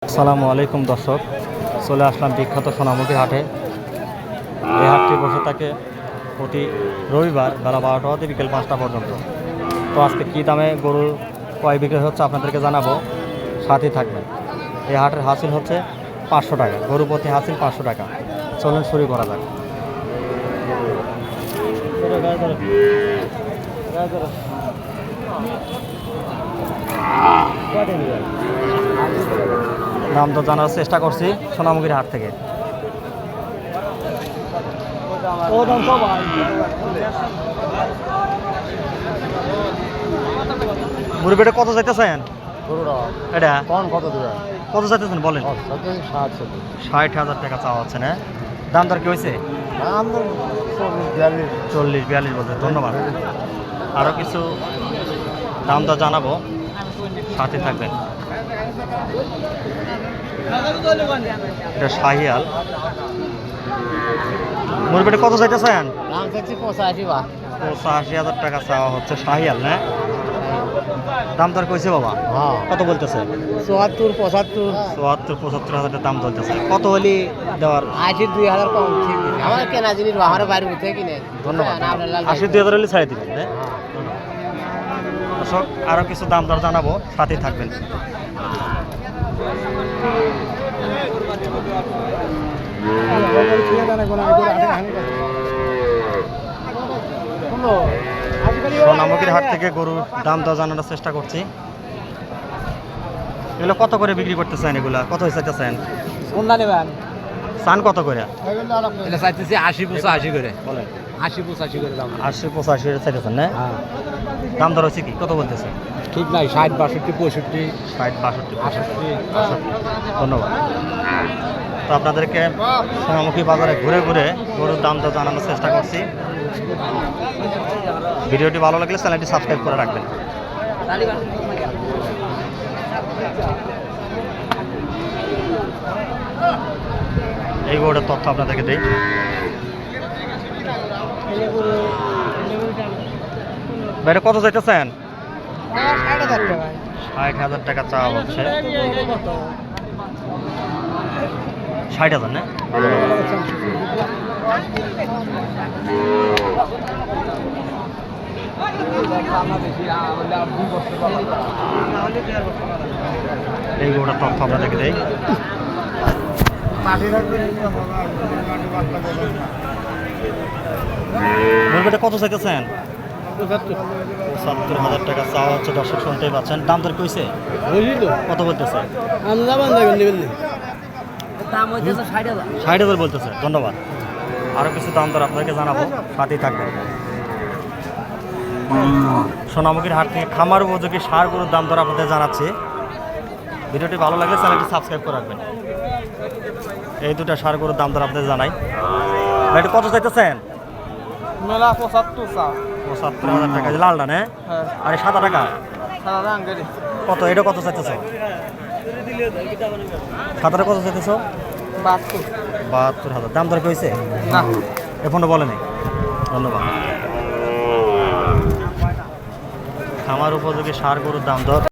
আসসালামু আলাইকুম দর্শক, চলে আসলাম বিখ্যাত সোনামুখীর হাটে। এই হাটটি বসে থাকে প্রতি রবিবার বেলা 12টা হতে বিকেল 5টা পর্যন্ত। তো আজকে কী দামে গরু কয় বিক্রি হচ্ছে আপনাদেরকে জানাবো, সাথেই থাকবেন। এই হাটের হাসিল হচ্ছে 500 টাকা, গরু প্রতি হাসিল 500 টাকা। চলুন শুরু করা যাক। দাম তো জানার চেষ্টা করছি সোনামুখীর হাট থেকে। বুড়ি পেটে কত চাইতেছেন? এটা কত চাইতেছেন বলেন? 60,000 টাকা চাওয়া হচ্ছে না? দাম দর কি হয়েছে? 40-42 বলতে। ধন্যবাদ। আরও কিছু দাম দর জানাবো, সাথে থাকবেন। এটা শাহিয়াল। মুরগিটা কত চাইতেছেন? 85,000 টাকা চাওয়া হচ্ছে। শাহিয়াল না? দাম দর কইছে বাবা? কত বলতেছে? 74-75,000 দাম চলতেছে। কত হলি দেওয়ার? 82,000 কম। আমার কেনা জিনিস আমার বাইরে উঠে কিনে। ধন্যবাদ। 82,000 হলে ছাড়ে দিবেন। দর্শক, আরও কিছু দাম দর জানাবো, সাথেই থাকবেন। সোনামুখীর হাট থেকে গরুর দাম দর জানানোর চেষ্টা করছি। এগুলো কত করে বিক্রি করতেছেন? এগুলা কত চাইতেছেন? চান কত করে? 80-85 করে। বলেন 80-85 করে দাম। 80-85 চাইতেছেন না? দাম দর হচ্ছে কি? কত বলতেছে? ঠিক নাই, 60-62-65। 60-62-65। ধন্যবাদ। তো আপনাদেরকে সোনামুখী বাজারে ঘুরে ঘুরে গরুর দাম দর জানানোর চেষ্টা করছি। ভিডিওটি ভালো লাগলে চ্যানেলটি সাবস্ক্রাইব করে রাখবেন। এই গরুটার তথ্য আপনাদেরকে দিই। এটা কত চাইতেছেন? 60,000 টাকা চাওয়া হচ্ছে। 60,000 না? এই গরুটার তথ্য আপনাদেরকে দেই। মুরগিটা কত চাইতেছেন? 75,000 টাকা চাওয়া হচ্ছে। দর্শক শুনতেই পাচ্ছেন। দাম দর কইছে? কত বলতেছে? 60,000 বলতেছে। ধন্যবাদ। আরও কিছু দাম দর আপনাদেরকে জানাবো, সাথেই থাকবেন। সোনামুখীর হাট থেকে খামার উপযোগী সার গরুর দাম দর আপনাদের জানাচ্ছি। ভিডিওটি ভালো লাগলে চ্যানেলটি সাবস্ক্রাইব করে রাখবেন। এই দুটা সার গরুর দাম দর আপনাদের জানাই। এটা কত চাইতেছেন? 75,000 টাকা। লালটা না? আরে সাদা টাকা কত? এটা কত চাইতেছ? সাদাটা কত চাইতেছ? 72,000। দাম দর কি হয়েছে? এখনো বলেনি। ধন্যবাদ। খামার উপযোগী সার গরুর দাম দর